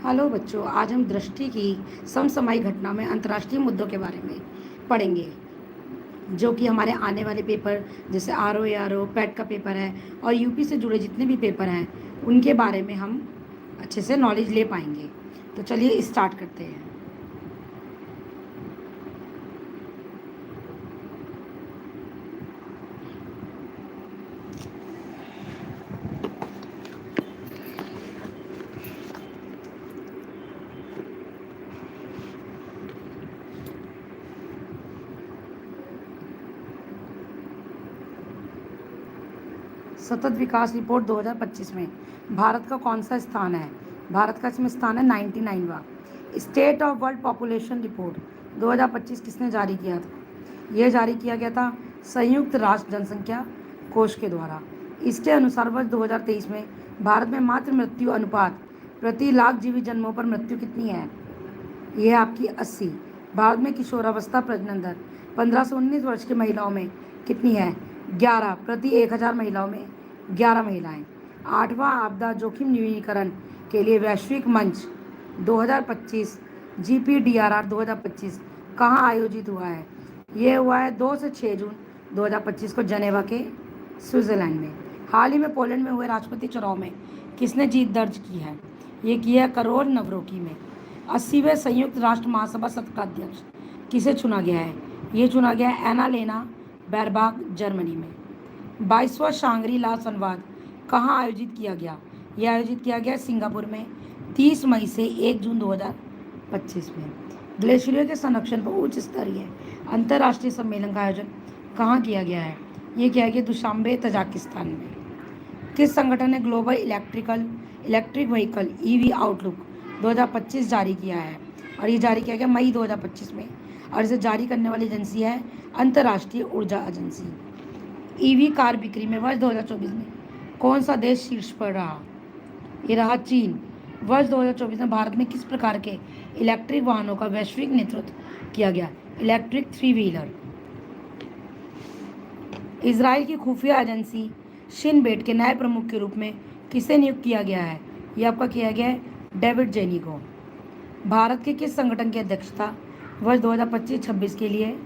Hello बच्चों, आज हम दृष्टि की समसामयिक घटना में अंतर्राष्ट्रीय मुद्दों के बारे में पढ़ेंगे, जो कि हमारे आने वाले पेपर जैसे RO, ARO, पैट का पेपर है और यूपी से जुड़े जितने भी पेपर हैं उनके बारे में हम अच्छे से नॉलेज ले पाएंगे। तो चलिए स्टार्ट करते हैं। सतत विकास रिपोर्ट 2025 में भारत का कौन सा स्थान है? भारत का इसमें स्थान है 99वां। State of world population report 2025 किसने जारी किया था? यह जारी किया गया था संयुक्त राष्ट्र जनसंख्या कोष के द्वारा। इसके अनुसार वर्ष 2023 में भारत में मातृ मृत्यु अनुपात प्रति लाख जीवित जन्मों पर मृत्यु कितनी है? यह है आपकी 80। भारत में किशोरावस्था प्रजनन दर 15 से 19 वर्ष की महिलाओं में कितनी है? 11 प्रति 1000 महिलाओं में 11 महिलाएं। 8वां आपदा जोखिम न्यूनीकरण के लिए वैश्विक मंच 2025 GPDRR 2025 कहाँ आयोजित हुआ है? यह हुआ है 2 से 6 जून 2025 को जनेवा के स्विट्जरलैंड में। हाल ही में पोलैंड में हुए राष्ट्रपति चुनाव में किसने जीत दर्ज की है? ये किया है करोल नवरोकी में। 80वें संयुक्त राष्ट्र महासभा सत्र का अध्यक्ष किसे चुना गया है? ये चुना गया है एनालेना बैरबाक जर्मनी में। 22वां शांग्री ला संवाद कहाँ आयोजित किया गया? यह आयोजित किया गया सिंगापुर में 30 मई से 1 जून 2025 में। ग्लेशियरों के संरक्षण पर उच्च स्तरीय अंतर्राष्ट्रीय सम्मेलन का आयोजन कहाँ किया गया है? ये किया गया दुशांबे तजाकिस्तान में। किस संगठन ने global electric vehicle EV outlook 2025 जारी किया है? और ये जारी किया गया मई 2025 में, और इसे जारी करने वाली एजेंसी है अंतर्राष्ट्रीय ऊर्जा एजेंसी। EV कार बिक्री में वर्ष 2024 में कौन सा देश शीर्ष पर रहा? ये रहा चीन। वर्ष 2024 में भारत में किस प्रकार के इलेक्ट्रिक वाहनों का वैश्विक नेतृत्व किया गया? Electric 3 wheeler. इजराइल की खुफिया एजेंसी शिन बेट के नए प्रमुख के रूप में किसे नियुक्त किया गया है? यह आपका किया गया है डेविड जेनी को। भारत के किस संगठन की अध्यक्षता वर्ष 2025-26 के लिए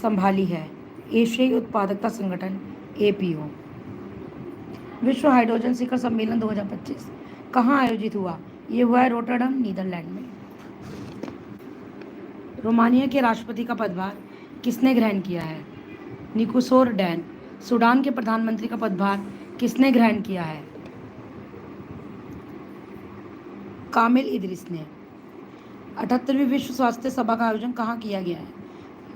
संभाली है? एशियाई उत्पादकता संगठन APO। विश्व हाइड्रोजन शिखर सम्मेलन 2025 कहाँ आयोजित हुआ? ये हुआ है रोटरडम नीदरलैंड में। रोमानिया के राष्ट्रपति का पदभार किसने ग्रहण किया है? निकोसोर डैन। सूडान के प्रधानमंत्री का पदभार किसने ग्रहण किया है? कामिल इदरिस ने। 78वीं विश्व स्वास्थ्य सभा का आयोजन कहाँ किया गया है?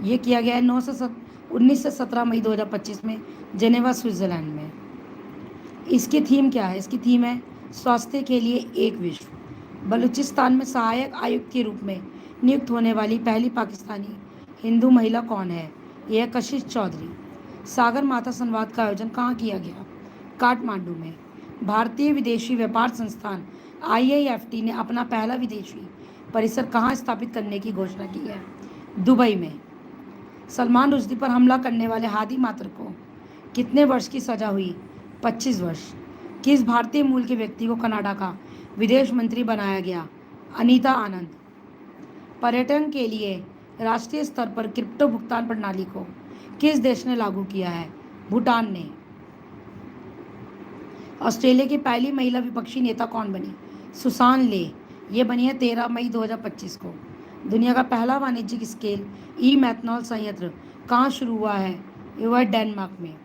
ये किया गया है 19 से 17 मई 2025 में जेनेवा स्विट्जरलैंड में। इसकी थीम क्या है? इसकी थीम है स्वास्थ्य के लिए एक विश्व। बलूचिस्तान में सहायक आयुक्त के रूप में नियुक्त होने वाली पहली पाकिस्तानी हिंदू महिला कौन है? यह कशिश चौधरी। सागर माथा संवाद का आयोजन कहाँ किया गया? काठमांडू में। भारतीय विदेशी व्यापार संस्थान IIFT ने अपना पहला विदेशी परिसर कहाँ स्थापित करने की घोषणा की है? दुबई में। सलमान रुश्दी पर हमला करने वाले हादी मात्र को कितने वर्ष की सजा हुई? 25 वर्ष। किस भारतीय मूल के व्यक्ति को कनाडा का विदेश मंत्री बनाया गया? अनीता आनंद। पर्यटन के लिए राष्ट्रीय स्तर पर क्रिप्टो भुगतान प्रणाली को किस देश ने लागू किया है? भूटान ने। ऑस्ट्रेलिया की पहली महिला विपक्षी नेता कौन बनी? सुसान ले। ये बनी है 13 मई 2025 को। दुनिया का पहला वाणिज्यिक स्केल ई-मैथनॉल संयंत्र कहाँ शुरू हुआ है? ये हुआ है डेनमार्क में।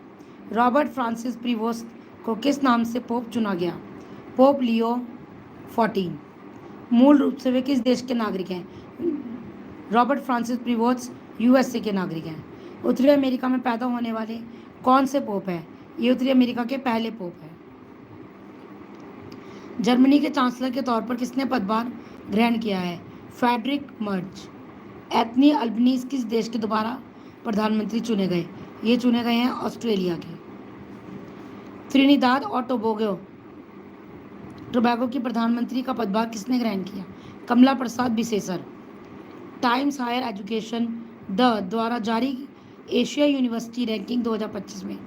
रॉबर्ट फ्रांसिस प्रीवोस्ट को किस नाम से पोप चुना गया? Pope Leo 14। मूल रूप से वे किस देश के नागरिक हैं? रॉबर्ट फ्रांसिस प्रीवोस्ट USA के नागरिक हैं। उत्तरी अमेरिका में पैदा होने वाले कौन से पोप हैं? ये उत्तरी अमेरिका के पहले पोप हैं। जर्मनी के चांसलर के तौर पर किसने पदभार ग्रहण किया है? Friedrich Merz. एंथनी अल्बनीज़ किस देश के दोबारा प्रधानमंत्री चुने गए? ये चुने गए हैं ऑस्ट्रेलिया के। त्रिनिदाद और टोबैगो की प्रधानमंत्री का पदभार किसने ग्रहण किया? कमला प्रसाद बिसेसर। टाइम्स हायर एजुकेशन द्वारा जारी एशिया यूनिवर्सिटी रैंकिंग 2025 में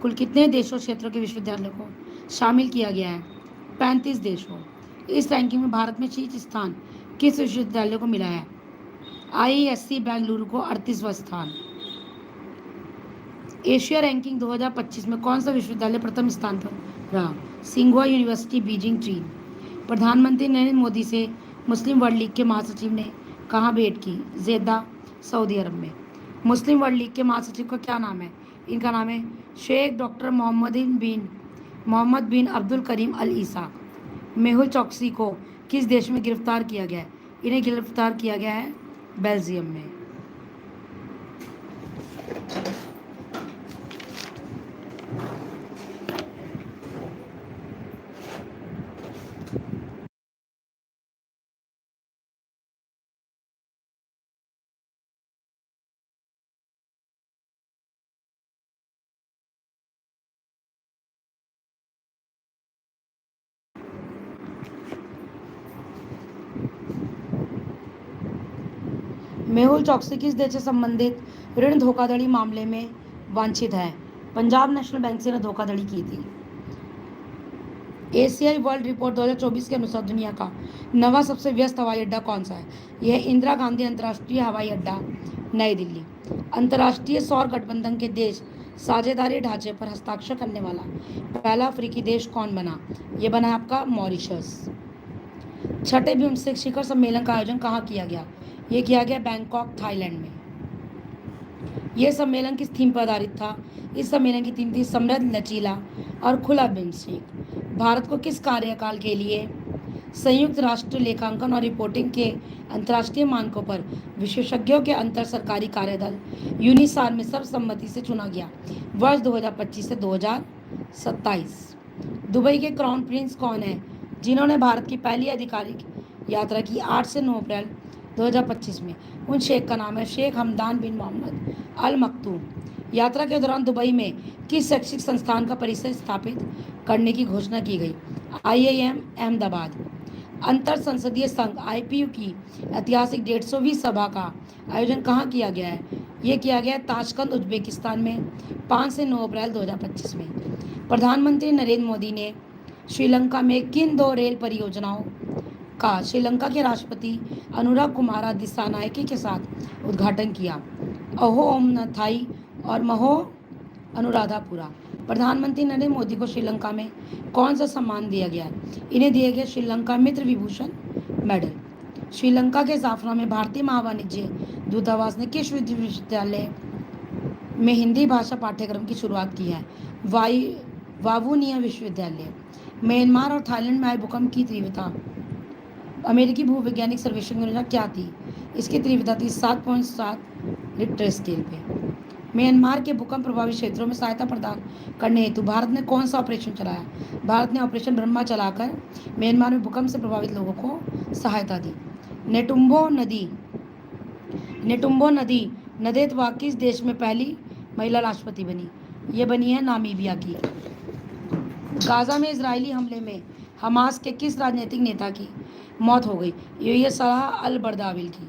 कुल कितने देशों क्षेत्रों के विश्वविद्यालयों को शामिल किया गया है? 35 देशों। इस रैंकिंग में भारत में शीर्ष स्थान किस विश्वविद्यालय को मिला है? IISc बेंगलुरु को 38वां स्थान। एशिया रैंकिंग 2025 में कौन सा विश्वविद्यालय प्रथम स्थान पर रहा? सिंघुआ यूनिवर्सिटी, बीजिंग, चीन। प्रधानमंत्री नरेंद्र मोदी से मुस्लिम वर्ल्ड लीग के महासचिव ने कहाँ भेंट की? जेद्दा, सऊदी अरब में। मुस्लिम वर्ल्ड लीग के महासचिव का क्या नाम है? इनका नाम है शेख डॉक्टर मोहम्मद बिन अब्दुल करीम अल ईसा। मेहुल चौकसी को किस देश में गिरफ्तार किया गया है? इन्हें गिरफ्तार किया गया है बेल्जियम में। मेहुल चौकसी किस देश से संबंधित ऋण धोखाधड़ी मामले में वांछित है? पंजाब नेशनल बैंक से इन्हें धोखाधड़ी की थी। एशियाई वर्ल्ड रिपोर्ट 2024 के अनुसार दुनिया का नवा सबसे व्यस्त हवाई अड्डा कौन सा है? यह इंदिरा गांधी अंतर्राष्ट्रीय हवाई अड्डा, नई दिल्ली। अंतर्राष्ट्रीय सौर गठबंधन के देश साझेदारी ढांचे पर हस्ताक्षर करने वाला पहला अफ्रीकी देश कौन बना? यह बना है आपका मॉरिशस। छठे बिम्स्टेक शिखर सम्मेलन का आयोजन कहाँ किया गया? ये किया गया बैंकॉक, थाईलैंड में। यह सम्मेलन किस थीम पर आधारित था? इस सम्मेलन की थीम थी समृद्ध, लचीला और खुला बिम्स्टेक। भारत को किस कार्यकाल के लिए संयुक्त राष्ट्र लेखांकन और रिपोर्टिंग के अंतर्राष्ट्रीय मानकों पर विशेषज्ञों के अंतर सरकारी कार्यदल यूनिसार में सर्वसम्मति से चुना गया? वर्ष 2025 से 2027। दुबई के क्राउन प्रिंस कौन है जिन्होंने भारत की पहली आधिकारिक यात्रा की 8 से 9 अप्रैल 2025 में? उन शेख का नाम है शेख हमदान बिन मोहम्मद अल मक्तूम। यात्रा के दौरान दुबई में किस शैक्षिक संस्थान का परिसर स्थापित करने की घोषणा की गई? IIM अहमदाबाद। अंतर संसदीय संघ IPU की ऐतिहासिक 150वीं सभा का आयोजन कहाँ किया गया है? ये किया गया है ताशकंद, उज्बेकिस्तान में 5 से 9 अप्रैल 2025 में। प्रधानमंत्री नरेंद्र मोदी ने श्रीलंका में किन 2 रेल परियोजनाओं का श्रीलंका के राष्ट्रपति अनुराग कुमारा दिसानायके के साथ उद्घाटन किया? अहो ओमनथाई और महो अनुराधापुरा। प्रधानमंत्री नरेंद्र मोदी को श्रीलंका में कौन सा सम्मान दिया गया है? इन्हें दिया गया श्रीलंका मित्र विभूषण मेडल। श्रीलंका के जाफना में भारतीय महावाणिज्य दूतावास ने किस विश्वविद्यालय में हिंदी भाषा पाठ्यक्रम की शुरुआत की है? वावुनिया विश्वविद्यालय। म्यांमार और थाईलैंड में आए भूकंप की तीव्रता अमेरिकी भूवैज्ञानिक सर्वेक्षण के अनुसार क्या थी? इसकी तीव्रता थी 7.7 रिक्टर स्केल पे। म्यांमार के भूकंप प्रभावित क्षेत्रों में सहायता प्रदान करने हेतु भारत ने कौन सा ऑपरेशन चलाया? भारत ने ऑपरेशन ब्रह्मा चलाकर म्यांमार में भूकंप से प्रभावित लोगों को सहायता दी। नेटुम्बो नदी नदेतवा किस देश में पहली महिला राष्ट्रपति बनी? ये बनी है नामीबिया की। गाजा में इजरायली हमले में हमास के किस राजनीतिक नेता की मौत हो गई? ये सलाह अल बर्दाविल की।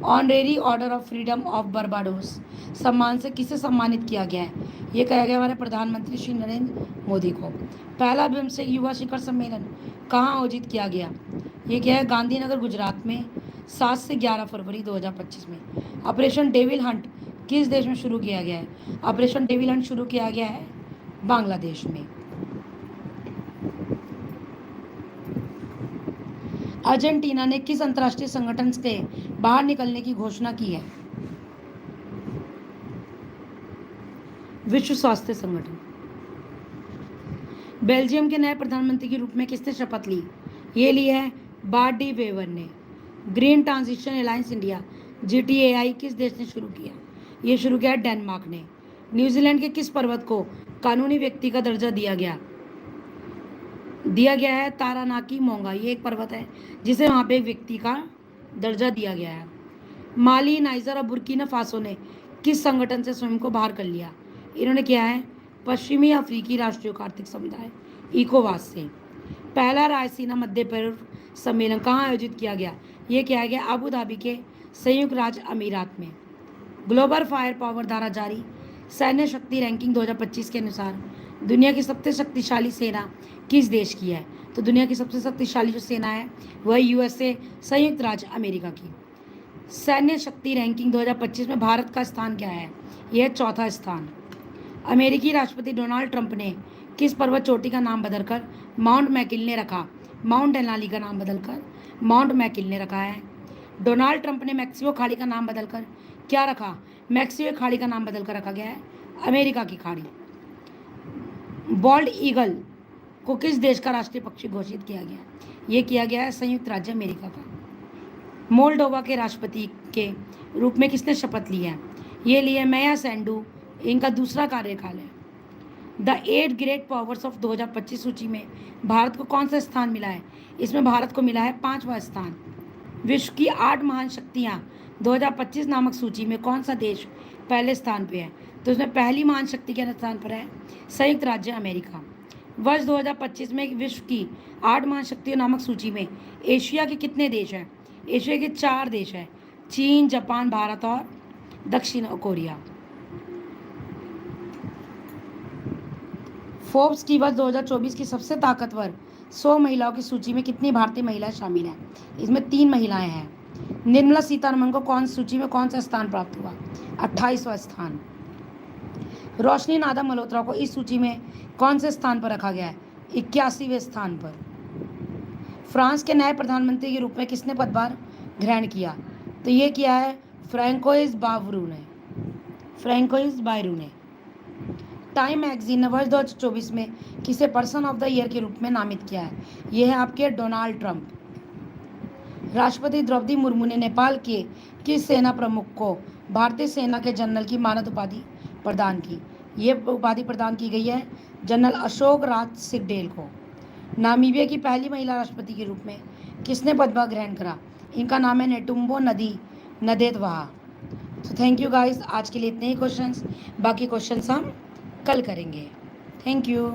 Honorary order of freedom of Barbados सम्मान से किसे सम्मानित किया गया है? ये कहा गया हमारे प्रधानमंत्री श्री नरेंद्र मोदी को। पहला बिम्स्टेक युवा शिखर सम्मेलन कहाँ आयोजित किया गया? ये क्या है गांधीनगर, गुजरात में 7 से 11 फरवरी 2025 में। ऑपरेशन डेविल हंट किस देश में शुरू किया गया है? ऑपरेशन डेविल हंट शुरू किया गया है बांग्लादेश में। अर्जेंटीना ने किस अंतर्राष्ट्रीय संगठन से बाहर निकलने की घोषणा की है? विश्व स्वास्थ्य संगठन। बेल्जियम के नए प्रधानमंत्री के रूप में किसने शपथ ली? ये ली है बार्ट डी वेवर ने। Green transition alliance India GTAI किस देश ने शुरू किया? ये शुरू किया डेनमार्क ने। न्यूजीलैंड के किस पर्वत को कानूनी व्यक्ति का दर्जा दिया गया है? तारानाकी मोंगा। ये एक पर्वत है जिसे वहाँ पे एक व्यक्ति का दर्जा दिया गया है। माली, नाइजर और बुर्किना फासो ने किस संगठन से स्वयं को बाहर कर लिया? इन्होंने किया है पश्चिमी अफ्रीकी राष्ट्रीय आर्थिक समुदाय इकोवास से। पहला रायसीना मध्य पूर्व सम्मेलन कहाँ आयोजित किया गया? ये किया गया अबू धाबी के संयुक्त राज्य अमीरात में। ग्लोबल फायर पावर द्वारा जारी सैन्य शक्ति रैंकिंग 2025 के अनुसार दुनिया की सबसे शक्तिशाली सेना किस देश की है? तो दुनिया की सबसे शक्तिशाली जो सेना है वह यूएसए, संयुक्त राज्य अमेरिका की। सैन्य शक्ति रैंकिंग 2025 में भारत का स्थान क्या है? यह है चौथा स्थान। अमेरिकी राष्ट्रपति डोनाल्ड ट्रंप ने किस पर्वत चोटी का नाम बदलकर माउंट मैकिन्ले रखा? माउंट डेनाली का नाम बदलकर माउंट मैकिन्ले रखा है। डोनाल्ड ट्रंप ने मैक्सिको खाड़ी का नाम बदलकर क्या रखा? मैक्सिको खाड़ी का नाम बदलकर रखा गया है अमेरिका की खाड़ी। बॉल्ड ईगल को किस देश का राष्ट्रीय पक्षी घोषित किया गया? ये किया गया है संयुक्त राज्य अमेरिका का। मोल्डोवा के राष्ट्रपति के रूप में किसने शपथ ली है? ये लिए माया सैंडू, इनका दूसरा कार्यकाल है। द 8 ग्रेट पावर्स ऑफ 2025 सूची में भारत को कौन सा स्थान मिला है? इसमें भारत को मिला है 5वां स्थान। विश्व की 8 महान शक्तियाँ 2025 नामक सूची में कौन सा देश पहले स्थान पे है? तो इसमें पहली महान शक्ति के स्थान पर है संयुक्त राज्य अमेरिका। वर्ष 2025 में विश्व की 8 महान शक्तियों नामक सूची में एशिया के कितने देश हैं? एशिया के 4 देश हैं, चीन, जापान, भारत और दक्षिण कोरिया। फोर्ब्स की वर्ष 2024 की सबसे ताकतवर 100 महिलाओं की सूची में कितनी भारतीय महिलाएं शामिल हैं? इसमें 3 महिलाएं हैं। निर्मला सीतारमण को कौन सूची में कौन सा स्थान प्राप्त हुआ? 28वां स्थान। रोशनी नादा मल्होत्रा को इस सूची में कौन से स्थान पर रखा गया है? 81वें स्थान पर। फ्रांस के नए प्रधानमंत्री के रूप में किसने पदभार ग्रहण किया? तो ये किया है फ्रैंकोइस बायरू ने। टाइम मैगजीन ने वर्ष 2024 में किसे पर्सन ऑफ द ईयर के रूप में नामित किया है? ये है आपके डोनाल्ड ट्रंप। राष्ट्रपति द्रौपदी मुर्मू ने नेपाल के किस सेना प्रमुख को भारतीय सेना के जनरल की मानद उपाधि प्रदान की? ये उपाधि प्रदान की गई है जनरल अशोक राज सिगडेल को। नामीबिया की पहली महिला राष्ट्रपति के रूप में किसने पदभार ग्रहण करा? इनका नाम है नेटुम्बो नदेतवाहा। तो थैंक यू गाइस, आज के लिए इतने ही क्वेश्चंस, बाकी क्वेश्चंस हम कल करेंगे। Thank you.